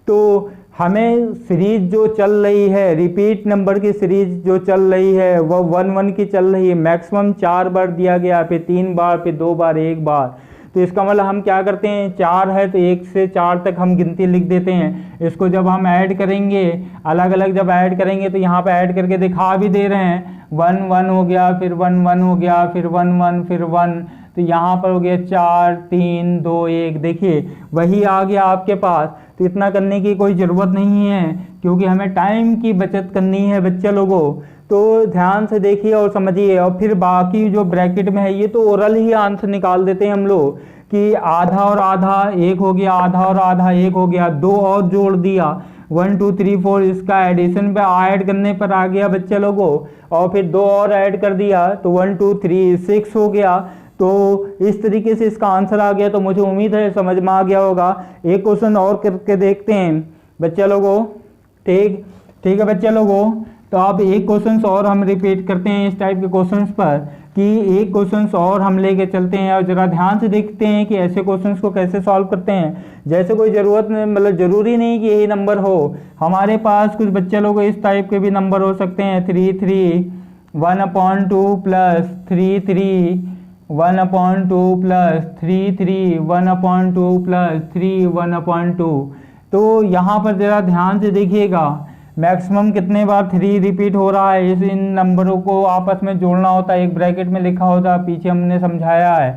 तो हमें सीरीज जो चल रही है, रिपीट नंबर की सीरीज जो चल रही है वह 1 1 की चल रही है, मैक्सिमम 4 बार दिया गया, फिर 3 बार, फिर 2 बार, 1 बार। तो इसका मतलब हम क्या करते हैं, 4 है तो 1 से 4 तक हम गिनती लिख देते हैं। इसको जब हम ऐड करेंगे, अलग अलग जब ऐड करेंगे तो यहाँ पे ऐड करके दिखा भी दे रहे हैं, 1 1 हो गया, फिर 1 1 हो गया, फिर 1 1, फिर 1, तो यहाँ पर हो गया 4 3 2 1, देखिए वही आ गया आपके पास। तो इतना करने की कोई ज़रूरत नहीं है, क्योंकि हमें टाइम की बचत करनी है बच्चे लोगों। तो ध्यान से देखिए और समझिए, और फिर बाकी जो ब्रैकेट में है ये तो ओरल ही आंसर निकाल देते हैं हम लोग कि आधा और आधा 1 हो गया, आधा और आधा 1 हो गया, 2 और जोड़ दिया, 1 2 3 4, इसका एडिशन पे ऐड करने पर आ गया बच्चे लोगों, और फिर 2 और ऐड कर दिया तो 1 2 3 6 हो गया। तो इस तरीके से इसका आंसर आ गया। तो मुझे उम्मीद है समझ में आ गया होगा। एक क्वेश्चन और करके देखते हैं बच्चे लोगों, ठीक ठीक है बच्चे लोगों। तो अब एक क्वेश्चन और हम रिपीट करते हैं इस टाइप के क्वेश्चंस पर, कि एक क्वेश्चन और हम लेके चलते हैं और जरा ध्यान से देखते हैं कि ऐसे क्वेश्चंस को कैसे सॉल्व करते हैं। जैसे कोई ज़रूरत नहीं, मतलब ज़रूरी नहीं कि यही नंबर हो, हमारे पास कुछ बच्चे लोग इस टाइप के भी नंबर हो सकते हैं, 3 3 1/2 प्लस 3 3 1/2 प्लस 3 3 1/2 प्लस 3 1/2। तो यहाँ पर ज़रा ध्यान से देखिएगा, मैक्सिमम कितने बार 3 रिपीट हो रहा है। इन नंबरों को आपस में जोड़ना होता है, एक ब्रैकेट में लिखा होता है, पीछे हमने समझाया है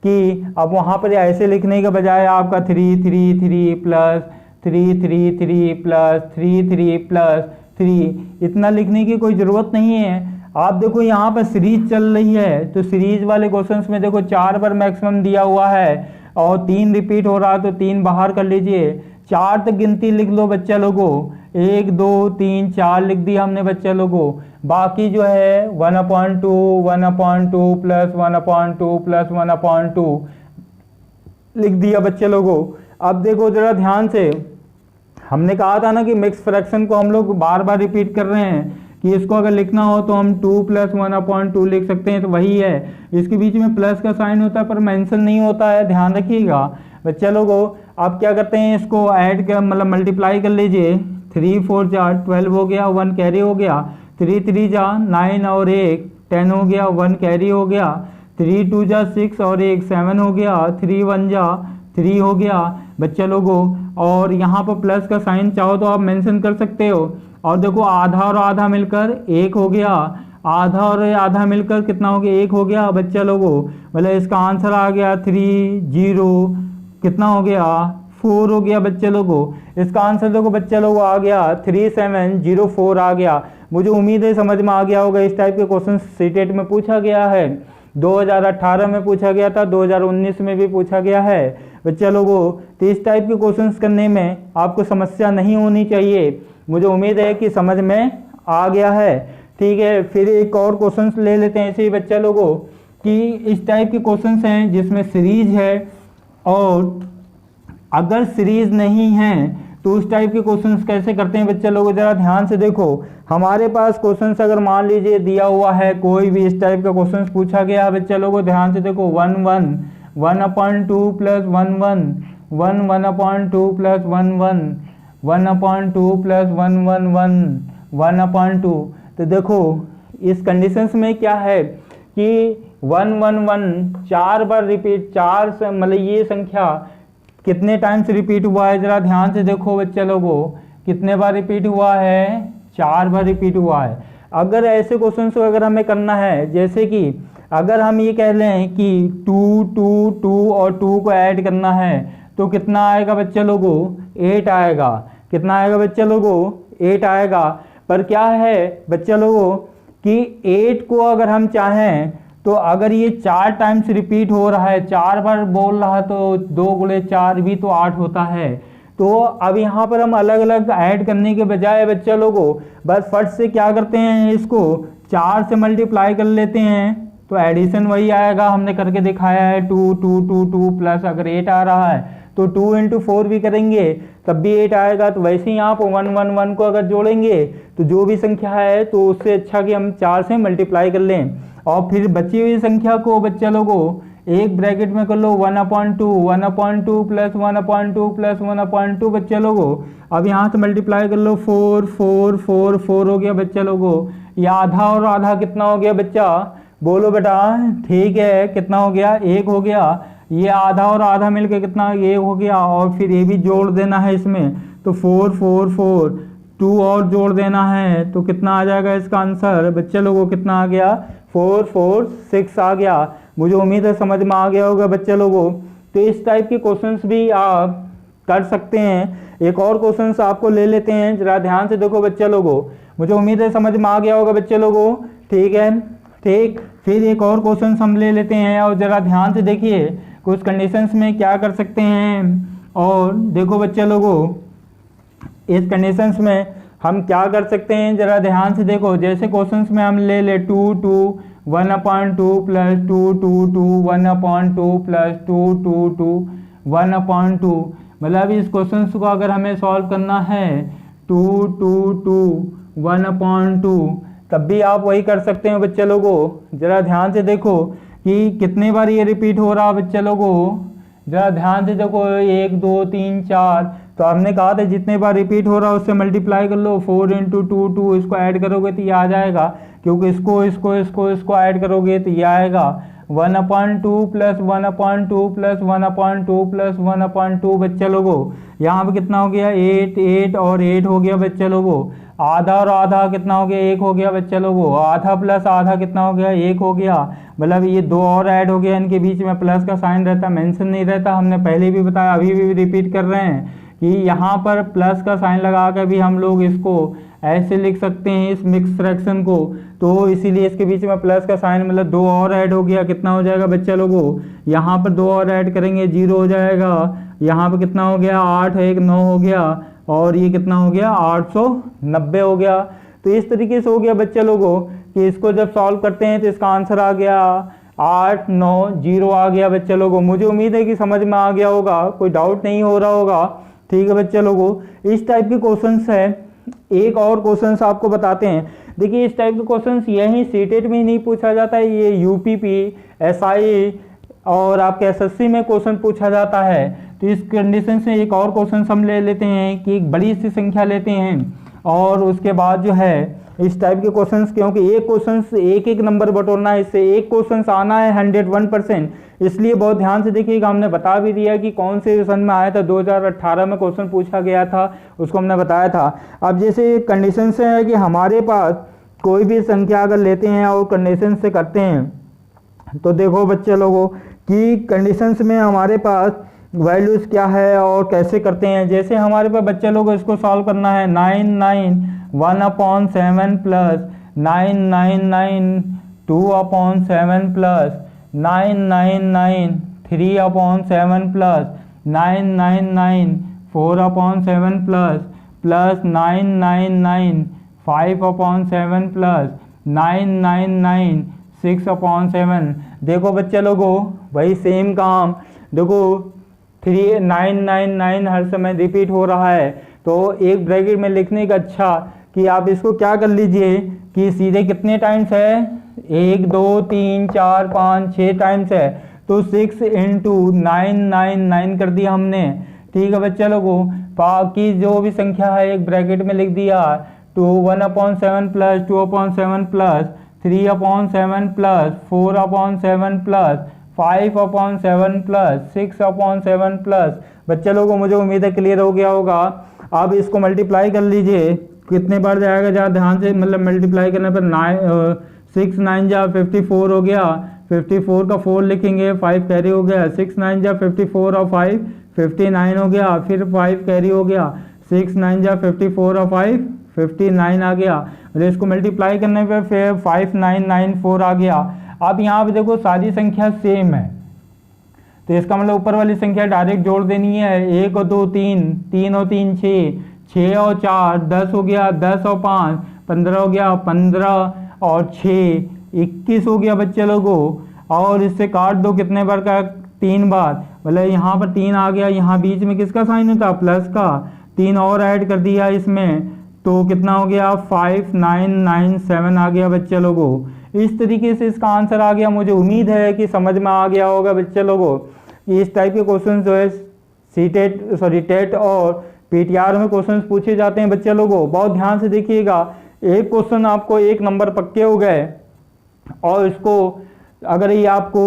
कि अब वहाँ पर ऐसे लिखने के बजाय आपका 3 3 3 प्लस 3 3 3 प्लस 3 3 प्लस 3, इतना लिखने की कोई ज़रूरत नहीं है। आप देखो यहाँ पर सीरीज चल रही है, तो सीरीज वाले क्वेश्चंस में देखो 4 बार मैक्सिमम दिया हुआ है और 3 रिपीट हो रहा है, तो 3 बाहर कर लीजिए, 4 तक गिनती लिख लो बच्चे लोगों, 1 2 3 4 लिख दिया हमने बच्चे लोगों। बाकी जो है 1/2 1/2 प्लस 1/2 प्लस 1/2 लिख दिया बच्चे लोगों। अब देखो जरा ध्यान से, हमने कहा था ना कि मिक्स फ्रैक्शन को हम लोग बार बार रिपीट कर रहे हैं, कि इसको अगर लिखना हो तो हम 2 प्लस 1/2 लिख सकते हैं, तो वही है। इसके बीच में प्लस का साइन होता है पर मेंशन नहीं होता है, ध्यान रखिएगा बच्चे लोगों। आप क्या करते हैं, इसको ऐड कर मतलब मल्टीप्लाई कर लीजिए, 3 4 जा 12 हो गया, 1 कैरी हो गया, 3 3 जा 9 और 1 10 हो गया, 1 कैरी हो गया, 3 2 जा 6 और 1 7 हो गया, 3 1 जा 3 हो गया बच्चे लोगों। और यहाँ पर प्लस का साइन चाहो तो आप मेंशन कर सकते हो। और देखो आधा और आधा मिलकर 1 हो गया, आधा और आधा मिलकर कितना हो गया, 1 हो गया बच्चे लोगों। मतलब इसका आंसर आ गया 3 0 कितना हो गया, 4 हो गया बच्चे लोगों। इसका आंसर देखो बच्चे लोगों आ गया 3704 आ गया। मुझे उम्मीद है समझ में आ गया होगा। इस टाइप के क्वेश्चन सीटेट में पूछा गया है, 2018 में पूछा गया था, 2019 में भी पूछा गया है बच्चे लोगों। तो इस टाइप के क्वेश्चंस करने में आपको समस्या नहीं होनी चाहिए। मुझे उम्मीद है कि समझ में आ गया है, ठीक है। फिर एक और क्वेश्चंस ले लेते हैं ऐसे ही बच्चे लोगों, कि इस टाइप के क्वेश्चंस हैं जिसमें सीरीज है, और अगर सीरीज नहीं है तो उस टाइप के क्वेश्चंस कैसे करते हैं बच्चे लोगों। जरा ध्यान से देखो, हमारे पास क्वेश्चंस अगर मान लीजिए दिया हुआ है, कोई भी इस टाइप का क्वेश्चंस पूछा गया है बच्चे लोगों, ध्यान से देखो 1 1 1/2 प्लस 1 1 1 1/2 प्लस 1 1 1/2 प्लस 1 1 1 1/2। तो देखो इस कंडीशंस में क्या है कि 1 1 1 4 बार रिपीट, 4 से मतलब ये संख्या कितने टाइम्स रिपीट हुआ है, जरा ध्यान से देखो बच्चे लोगों, कितने बार रिपीट हुआ है, 4 बार रिपीट हुआ है। अगर ऐसे क्वेश्चन को अगर हमें करना है, जैसे कि अगर हम ये कह लें कि 2 2 2 और 2 को ऐड करना है, तो कितना आएगा बच्चे लोगों, 8 आएगा। कितना आएगा बच्चे लोगों, 8 आएगा। पर क्या है बच्चे लोगों कि 8 को अगर हम चाहें तो अगर ये 4 टाइम्स रिपीट हो रहा है, 4 बार बोल रहा है, तो 2 गुणे 4 भी तो 8 होता है। तो अब यहाँ पर हम अलग अलग ऐड करने के बजाय बच्चे लोगों बस फट से क्या करते हैं, इसको 4 से मल्टीप्लाई कर लेते हैं, तो एडिशन वही आएगा, हमने करके दिखाया है 2 2 2 2 प्लस अगर 8 आ रहा है तो 2 × 4 भी करेंगे तब भी 8 आएगा। तो वैसे ही आप 1 1 1 को अगर जोड़ेंगे तो जो भी संख्या है तो उससे अच्छा कि हम 4 से मल्टीप्लाई कर लें, और फिर बची हुई संख्या को बच्चे लोगों एक ब्रैकेट में कर लो 1/2 1/2 प्लस 1/2 प्लस 1/2 बच्चे लोगों। अब यहाँ से मल्टीप्लाई कर लो 4 4 4 4 हो गया बच्चे लोगों। या आधा और आधा कितना हो गया बच्चा, बोलो बेटा, ठीक है, कितना हो गया, 1 हो गया। ये आधा और आधा मिलकर कितना ये हो गया, और फिर ये भी जोड़ देना है इसमें, तो 4 4 4, 2 और जोड़ देना है, तो कितना आ जाएगा इसका आंसर बच्चे लोगों, कितना आ गया 4 4 6 आ गया। मुझे उम्मीद है समझ में आ गया होगा बच्चे लोगों। तो इस टाइप के क्वेश्चंस भी आप कर सकते हैं। एक और क्वेश्चंस आपको ले लेते हैं, जरा ध्यान से देखो बच्चे लोगों, मुझे उम्मीद है समझ में आ गया होगा बच्चे लोगों, ठीक है, ठीक। फिर एक और क्वेश्चन हम ले लेते हैं और जरा ध्यान से देखिए कुछ कंडीशंस में क्या कर सकते हैं। और देखो बच्चे लोगों, इस कंडीशंस में हम क्या कर सकते हैं, जरा ध्यान से देखो। जैसे क्वेश्चंस में हम ले ले 2 2 1/2 प्लस 2 2 2 1/2 प्लस 2 2 2 1/2, मतलब इस क्वेश्चन को अगर हमें सॉल्व करना है 2 2 2 1/2, तब भी आप वही कर सकते हैं बच्चे लोगों। जरा ध्यान से देखो कि कितने बार ये रिपीट हो रहा बच्चे लोगों, जरा ध्यान से देखो 1 2 3 4, तो हमने कहा था जितने बार रिपीट हो रहा है उससे मल्टीप्लाई कर लो, 4 × 2 2, इसको ऐड करोगे तो ये आ जाएगा, क्योंकि इसको ऐड करोगे तो ये आएगा 1/2 प्लस 1/2 प्लस 1/2 प्लस 1/2 बच्चे लोगों। यहाँ पे कितना हो गया 8 8 और 8 हो गया बच्चे लोगों। आधा और आधा कितना हो गया 1 हो गया बच्चे लोगों। आधा प्लस आधा कितना हो गया 1 हो गया, मतलब ये 2 और ऐड हो गया, इनके बीच में प्लस का साइन रहता, मेंशन नहीं रहता। हमने पहले भी बताया, अभी भी रिपीट कर रहे हैं कि यहाँ पर प्लस का साइन लगा कर भी हम लोग इसको ऐसे लिख सकते हैं इस मिक्स फ्रैक्शन को, तो इसीलिए इसके बीच में प्लस का साइन, मतलब 2 और ऐड हो गया, कितना हो जाएगा बच्चे लोगों, यहाँ पर 2 और ऐड करेंगे 0 हो जाएगा। यहाँ पर कितना हो गया 8 1 9 हो गया, और ये कितना हो गया 890 हो गया। तो इस तरीके से हो गया बच्चे लोगों कि इसको जब सॉल्व करते हैं तो इसका आंसर आ गया 8 9 0 आ गया बच्चे लोगों। मुझे उम्मीद है कि समझ में आ गया होगा, कोई डाउट नहीं हो रहा होगा, ठीक है बच्चे लोगों। इस टाइप के क्वेश्चंस है। एक और क्वेश्चंस आपको बताते हैं, देखिए इस टाइप के क्वेश्चंस यही सीटेट में ही नहीं पूछा जाता है, ये यूपीपी एसआई और आपके एसएससी में क्वेश्चन पूछा जाता है। तो इस कंडीशन से एक और क्वेश्चन हम ले लेते हैं कि एक बड़ी सी संख्या लेते हैं और उसके बाद जो है इस टाइप के क्वेश्चंस, क्योंकि एक क्वेश्चन एक एक नंबर बटोरना है, इससे एक क्वेश्चन आना है 101%, इसलिए बहुत ध्यान से देखिएगा। हमने बता भी दिया कि कौन से सन में आया था, 2018 में क्वेश्चन पूछा गया था, उसको हमने बताया था। अब जैसे कंडीशन से है कि हमारे पास कोई भी संख्या अगर लेते हैं और कंडीशन से करते हैं, तो देखो बच्चे लोगों कि कंडीशंस में हमारे पास वैल्यूज़ क्या है और कैसे करते हैं। जैसे हमारे पास बच्चे लोगों इसको सॉल्व करना है 9 9 1/7 plus 9 9 9 2/7 plus 9 9 9 3/7 plus 9 9 9 4/7 plus 9 9 9 5/7 plus 9 9 9 6/7। देखो बच्चे लोगों वही सेम काम, देखो 3 9 9 9 हर समय रिपीट हो रहा है, तो एक ब्रैकेट में लिखने का अच्छा कि आप इसको क्या कर लीजिए कि सीधे कितने टाइम्स है 1 2 3 4 5 6 टाइम्स है, तो 6 × 9 9 9 कर दिया हमने, ठीक है बच्चे लोगों। बाकी जो भी संख्या है एक ब्रैकेट में लिख दिया, तो 1/7 plus 2/7 plus 3/7 plus 4/7 plus 5/7 plus 6/7 plus. बच्चे लोगों मुझे उम्मीद है क्लियर हो गया होगा। अब इसको मल्टीप्लाई कर लीजिए, कितने बार जाएगा जरा ध्यान से, मतलब मल्टीप्लाई करने पर 6 9 जा 54 हो गया, 54 का 4 लिखेंगे, 5 कैरी हो गया, 6 9 जा 54 और 5 59 हो गया, फिर 5 कैरी हो गया, 6 9 जा 54 और 5 59 आ गया। इसको मल्टीप्लाई करने पे फिर 5994 आ गया। अब यहाँ पे देखो सारी संख्या सेम है, तो इसका मतलब ऊपर वाली संख्या डायरेक्ट जोड़ देनी है। 1 और 2 3, 3 और 3 6, 6 और 4 10 हो गया, 10 और 5 15 हो गया, 15 और 6 21 हो गया बच्चे लोगों। और इससे काट दो, कितने बार का 3 बार, मतलब यहाँ पर 3 आ गया, यहाँ बीच में किसका साइन होता प्लस का, 3 और ऐड कर दिया इसमें, तो कितना हो गया 5997 आ गया बच्चे लोगों। इस तरीके से इसका आंसर आ गया। मुझे उम्मीद है कि समझ में आ गया होगा बच्चे लोगों। इस टाइप के क्वेश्चन जो है टेट और पीटीआर में क्वेश्चन पूछे जाते हैं बच्चे लोगों। बहुत ध्यान से देखिएगा, एक क्वेश्चन आपको 1 नंबर पक्के हो गए और इसको अगर ये आपको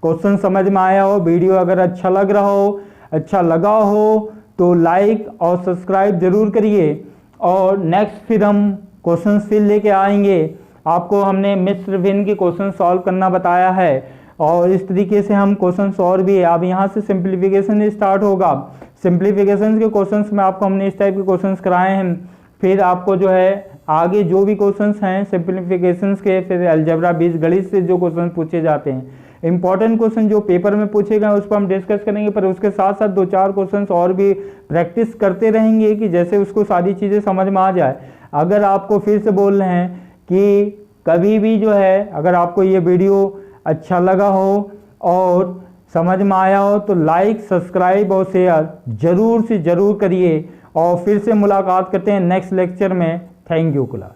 क्वेश्चन समझ में आया हो, वीडियो अगर अच्छा लग रहा हो, अच्छा लगा हो तो लाइक और सब्सक्राइब जरूर करिए। और नेक्स्ट फिर हम क्वेश्चन फिर लेके आएंगे। आपको हमने मिस्र विन के क्वेश्चन सॉल्व करना बताया है और इस तरीके से हम क्वेश्चन और भी, अब यहाँ से सिंप्लीफिकेशन स्टार्ट होगा। सिंप्लीफिकेशन के क्वेश्चंस में आपको हमने इस टाइप के क्वेश्चंस कराए हैं। फिर आपको जो है आगे जो भी क्वेश्चंस हैं सिंप्लीफिकेशंस के, फिर अलजेब्रा बीजगणित से जो क्वेश्चन पूछे जाते हैं, इंपॉर्टेंट क्वेश्चन जो पेपर में पूछे गए उस पर हम डिस्कस करेंगे, पर उसके साथ साथ 2-4 क्वेश्चंस और भी प्रैक्टिस करते रहेंगे कि जैसे उसको सारी चीज़ें समझ में आ जाए। अगर आपको फिर से बोल रहे हैं कि कभी भी जो है अगर आपको ये वीडियो अच्छा लगा हो और समझ में आया हो तो लाइक, सब्सक्राइब और शेयर जरूर से जरूर करिए। और फिर से मुलाकात करते हैं नेक्स्ट लेक्चर में। Thank you class.